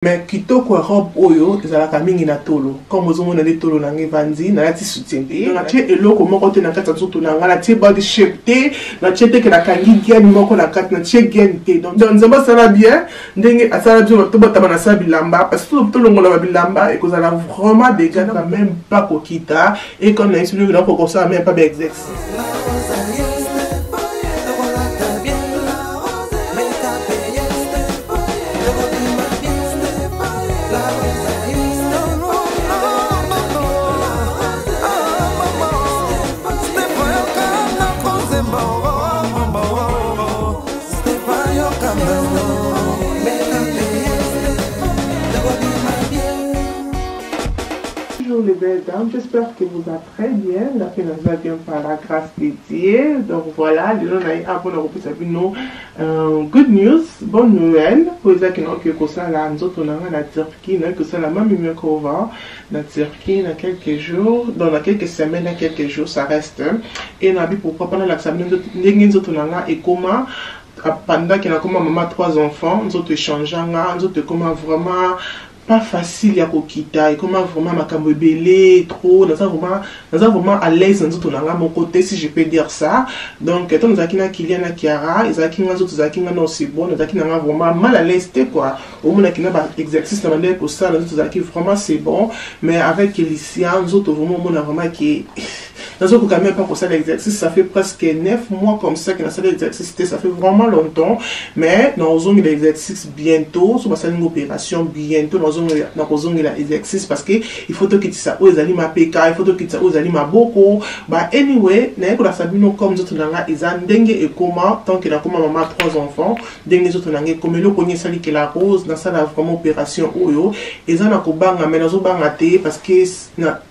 Mais kitoko robe oyo ezalaka mingi na tolo comme ozomona les tolo na ngevandi na lati soutien te na tie eloko moko te na kati nzoto na nga na tie body shape te na tie te ke na kangi gen moko na kati na tie gen te donc nzamba sala bien ndenge asala bien to botama na sa bilamba parce que to longola bilamba et que ça a vraiment des gars même pas kokita et comme na expliqué na ko ça même pas d'exercice. Les belles dames, j'espère que vous allez très bien. La fin nous a bien par la grâce de Dieu. Donc voilà, les gens ont good news, bonne nouvelle. Pour les gens qui n'ont que ça là, nous autres on a la Turquie, nous que ça la même mieux qu'on va. La Turquie dans quelques jours, dans quelques semaines, dans quelques jours, ça reste. Et on a vu pourquoi pendant la semaine, nous autres on a et comment pendant qu'il a comme maman 3 enfants, nous autres échangeant, nous autres comment vraiment pas facile à kokita et comment vraiment makambo belé trop dans ça vraiment à l'aise dans tout mon côté si je peux dire ça. Donc étant nous akina Kylian na Kiara ils akina nous autres akina non c'est bon nous akina vraiment mal à l'aise quoi au moins akina ba exercice dans mandé pour ça nous autres akina vraiment c'est bon mais avec Elicia nous autres vraiment on a vraiment qui dans ce cas même pas pour ça l'exercice ça fait presque 9 mois comme ça que dans ça l'exercice ça fait vraiment longtemps mais nous avons l'exercice bientôt sur une opération bientôt nous avons l'exercice parce que il faut que tu ça aux amis ma PK il faut que tu ça aux amis ma beaucoup bah anyway n'est que la sabino comme nous autres là ils ont dengue et comment tant qu'il a comme maman 3 enfants dengue les autres là comme le connaît ça qui la rose dans ça la vraiment opération oyo ils ont akobanga mais nous avons bangaté parce que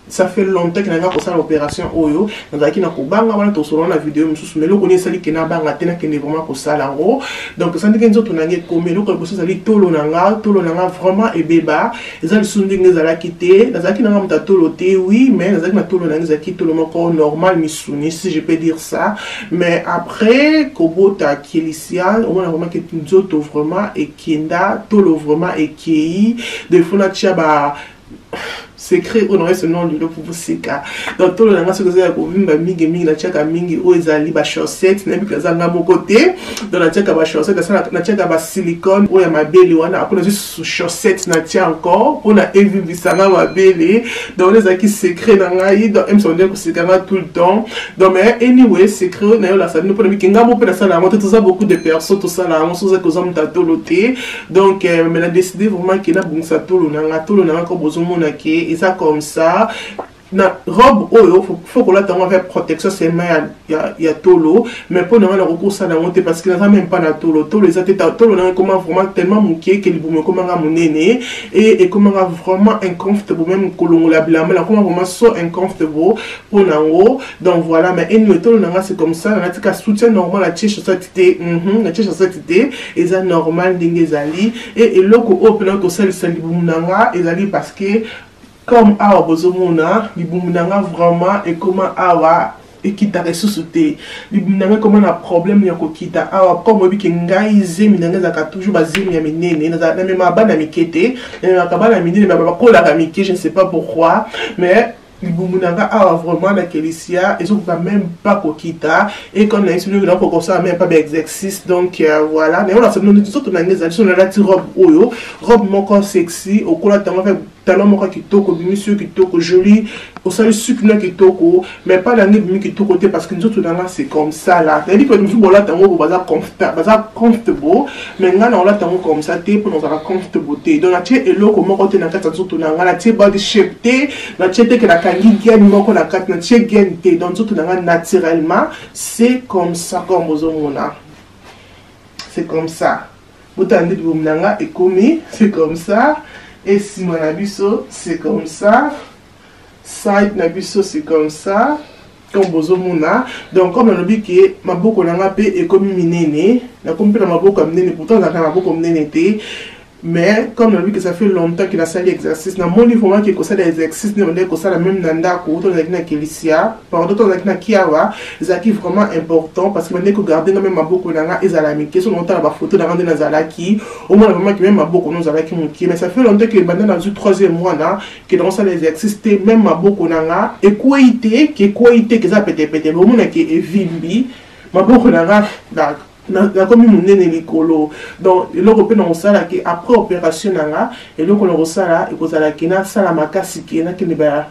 ça fait longtemps qu'il a pour ça l'opération oyo nous avons na kobanga wana to sur la vidéo mais le connaît ça qui na banga tena qui n'est vraiment pour ça là donc ça dit que nous autres là comme le ko ça li tolo nanga vraiment et beba ils ont sundu ngezala kité nous avons na mta tolo te oui mais nous avons na tolo nanga zaki tolo moko normal misuni si je peux dire ça mais après kobota Kelicia on a vraiment que nous autres vraiment et kenda tolo vraiment et qui de fona tchaba secret honoré ce nom de pour seka donc tout le monde ce que ça ko vimba mingi na chaka mingi o ezali ba chaussette na bika za ngamo côté dans la chaka ba chaussette ça na chaka ba silicone o ya mabele wana akona juste chaussette na tia encore on a évu bisanga mabele donc les aki secret na ngai donc même sonde ko sekanga tout le temps donc mais anyway secret na yo la ça ne peut pas ngamo pe na ça la monte tout ça beaucoup de personnes tout ça la on sous que zom tatoloté donc mais a décidé vraiment qu'il a bon ça tolo na ko bozomona ke et ça comme ça na robe oyo faut que là tu avec protection c'est il y a tolo mais pour nous le recours ça na monter parce que ça même pas na tolo les athées tolo na comment vraiment tellement mouké que les boum comment nga monene et comment vraiment inconfortable même kolongola bilamba là comment vraiment so inconfortable pour nango donc voilà mais et nous tolo na c'est comme ça na tika soutien normal la tche société la tche société et ça normal dingezali et loko open ko ça le boum nanga ezali parce que comme awa bozomona libumnanga vraiment et comment awa et qui t'a ressuscité libumnanga comment un problème ya kokita awa comme obi ke ngai zemi nanga za ka toujours bazemi ya minene na même bana mikete na kabana minene ba kola ka mike je ne sais pas pourquoi mais libumnanga awa vraiment la Kelicia et ça même pas kokita et comme on a expliqué donc comme ça même pas d'exercice donc voilà mais on a nous tout na ngeza sur la robe oyo robe moko sexy au kola tellement fait talon moko kitoko monsieur kitoko joli au salut sucre kitoko mais pas la nez kitoko côté parce que nous autres là c'est comme ça là c'est dit que nous bon là tango baza comfortable mais là on là tango comme ça té pour nous avoir comfortabilité donc la tie eloko moko té na kata autres là la tie body shape té la tie té que la kangi gen moko la kata na tie gen té donc autres là naturellement c'est comme ça comme bozomona c'est comme ça botandi bomnanga et komi c'est comme ça. Et si mon abisso c'est comme ça, side nabisso c'est comme ça, comme bozomona. Donc comme on dit que ma boko nanga pe et comme minene, na comme pe na ma boko minene pourtant na ma boko minene té mais comme on a vu que ça fait longtemps qu'il a sali exercice na moni vraiment que ça des exercices ne on ça la même nanda ko to na kilicia pendant to na kiawa ezaki vraiment important parce que on est que garder même maboko nanga ezala miki so on ta ba photo na rendre na zalaki au moins vraiment que même maboko nous zalaki muki mais ça fait longtemps que maintenant dans le 3e mois là que dans ça les exercices même maboko nanga et qualité que ça peut au moins que evimbi maboko nanga na comme munene likolo donc l'européen on sala que après opération nanga et donc on sala et kozala kina sala makasi kina kini ba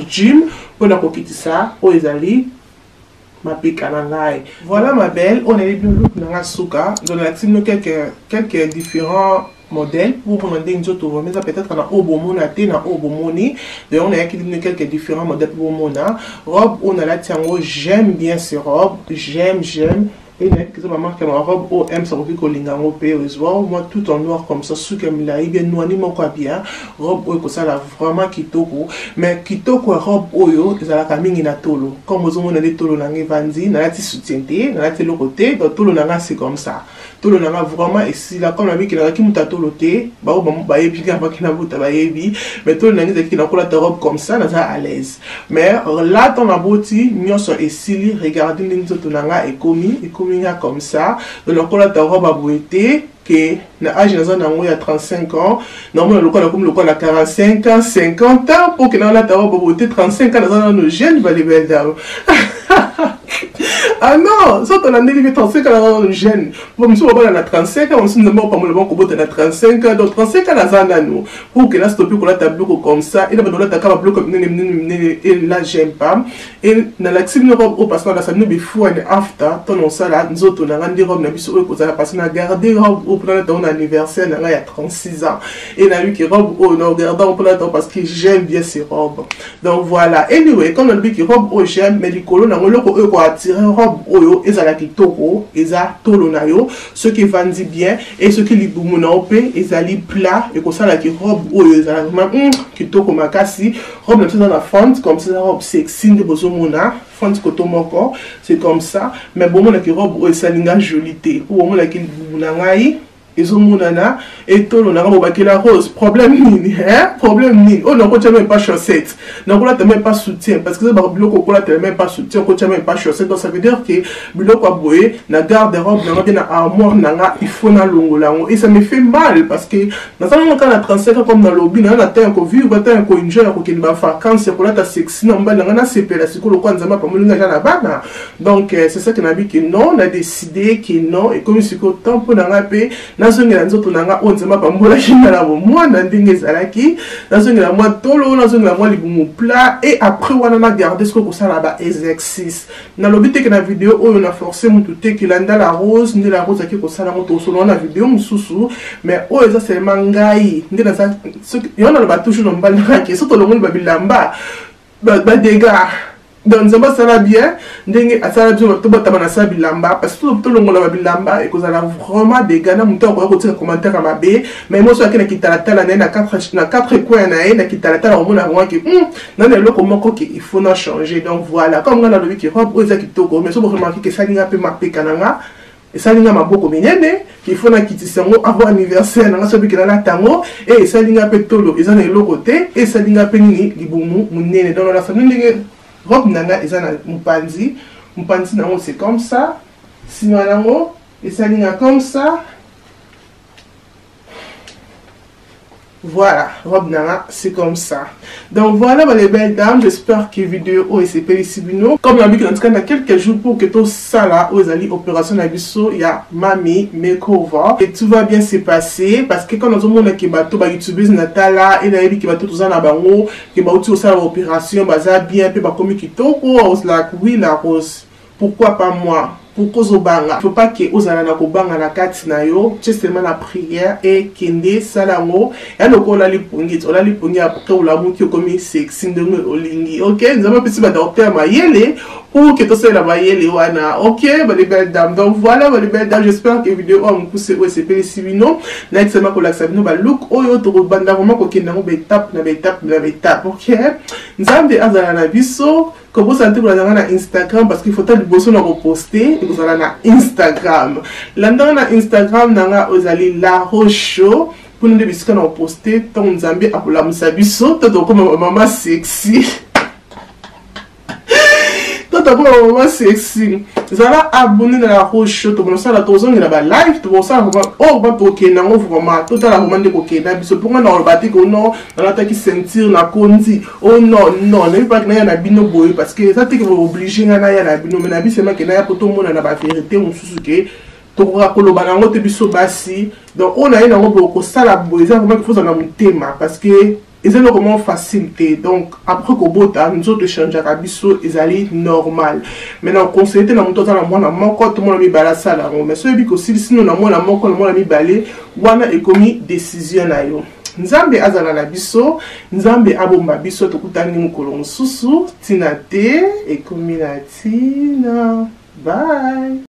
gym on a kokiti ça o ezali mapika nangai. Voilà ma belle, on est bien look nanga suka dans la team quelques différents modèles pour demander une autre mais ça peut-être on a obomona té na obomoni donc on a quelques différents modèles pour mona robe on a la tiango j'aime bien ces robes j'aime et que ça m'a marqué ma robe OM ça veut dire moi tout en noir comme ça sous comme là il bien noir ni mon quoi bien robe oyo ça là vraiment kitoko mais kitoko robe oyo ça la mingi na tolo comme vous on a des tolo na ngevandi na la ti soutienté na la ti le côté donc tolo na c'est comme ça tolo na vraiment ici là comme la vie qui na ki muta tolo té ba o ba yebi ka ba ki na buta ba yebi mais tolo na ngi qui na kola ta robe comme ça na ça à l'aise mais là ton aboti nyoso esili regardez n'inzoto na et komi comme ça donc on a ta robe à bouetter que na âge na zana il y a 35 ans normalement le comme le a 45 ans 50 ans pour que na la ta robe à bouetter 35 ans na zana nos jeunes va les belles dames. Ah non, ça on a dit 35 ans dans le jeune. Bon, monsieur on a 35 ans, on se demande pas le bon qu'on a 35 ans, donc 35 ans dans nous pour que là stopper qu'on la table comme ça et là on a ta carte bloc comme et là j'aime pas et dans la team robe au parce que là ça nous before and after ton ça là nous autres on a rendu robe na biso ko ça parce qu'on a gardé robe au plan ton anniversaire là il y a 36 ans et là lui qui robe au non regardant au plan parce que j'aime bien ces robes. Donc voilà, anyway, comme on dit que robe au j'aime mais les colons na ngolo ko attirer robe oyo ezala kitoko eza tolo na yo ce qui vendit bien et ce qui libumuna opé ezali plat et ko sala ki robe oyo ezala vraiment kitoko makasi robe na la fente comme ça robe sexy de bozomona fente kotomoko c'est comme ça mais bon mon ki robe oyo salinga jolité ou mon ki libumuna ngai ezomonana et tolo na ngobaki la rose problème nini hein problème nini on ne même pas chaussette donc là tu même pas soutien parce que ça biloko ko là tu même pas soutien ko même pas chaussette donc ça veut dire que biloko aboye na garde-robe na bien na armoire nanga il faut na longolango et ça me fait mal parce que dans un cas à 35 ans comme dans lobby na temps ko vivre temps ko enjoy ko kinba vacances ko là ta sexy na mbala na c'est la sikolo kwa nzama pa molinga na bana donc c'est ça que na bi que non on a décidé que non et comme siko temps pour na pe nazongela nzoto nanga onzema pambola kinala bo mwana ndenge ezalaki nazongela mwa tolo nazongela mwa libumu plat et après wana na garder ce que ça là ba exercice na lobité que na vidéo oyo na forcer mutu te que landa la rose ndi la rose akiko sala moto solo na vidéo mususu mais oyo ça c'est mangai ndi na ça yona ba toujours no mbala ki soto longo ba bilamba ba dégâts donc ça va bien ndenge asala bien to bata na sa bilamba parce que tout le monde la bilamba et que ça a vraiment des gars na muto ko ko tira commentaire à mabe mais moi so akena kitalata na 4 coins na kitalata au mona moi que na le comment que il faut na changer donc voilà comme on a le qui robe oza kitoko mais so remarquer que ça linga pe mape kananga et ça linga maboko minene qu'il faut na kitisango avant anniversaire na so bikela la tango et ça linga pe tolo ils ont le côté et ça linga pe nini libumu munene donc la famille ndenge robe nanga ezana mupanzi nango c'est comme ça sima nango esalinga comme ça voilà robe nanga c'est comme ça donc voilà les belles dames j'espère que vidéo est ici bino comme la en tout cas dans quelques jours pour que tout ça là aux alliés opération na biso il y a mami makeover et tout va bien se passer parce que quand nous avons qui bateau ba youtubeuse natala et na qui bateau tout ça na bango qui ba outi ça opération baza bien pe ba komi kitoko os la oui la rose pourquoi pas moi pourquoi zobanga faut pas que ozala na kobanga na kati na yo seulement la prière et kende salango ya lokola lipungi ola lipungi après ola muki komi sexy ndenge olingi OK nzama pesi ba docteur mayele pour que tout ça la mayele wana OK ba les belles dames donc voilà ba les belles dames j'espère que vidéo on pousse c'est pesi bino na exema ko la sabino ba look oyo to banda vraiment ko kenda ngo ba étape na étape OK nzambe azala na biso Comme vous sentez, vous allez na Instagram parce qu'il faut être besoin de reposter et vous allez na Instagram. Là na Instagram nanga vous allez la rocho pour nous biscuits na reposter ton Zambie à la musabiso tout comme maman sexy. Tout comme maman sexy. Vous allez abonner dans la rocho tout comme ça la tozon il a live tout ça vraiment oh va toquer na vraiment tout à la vraiment de coquer na biso pour na rebati ko non dans la qui sentir na kondi oh non non ne pas que na bino boy parce que ça t'es que vous obligé na ya na bino mais na bi c'est ma que na ya pour tout le monde na ba vérité on susuke to ko lo banango te biso basi donc on a une ngo ko sala boy ça vraiment qu'il faut dans mon thème parce que ils ont vraiment facilité donc après que bota nous autres changer à biso ils allaient normal maintenant conseiller na muto na mwana moko tout le monde mi bala sala mais so bi ko sinon na mwana moko na mwana mi balé wana e komi décision na yo Nzambe azala na biso Nzambe abomba biso tokutani mukolo mususu tina te e komi na tina bye.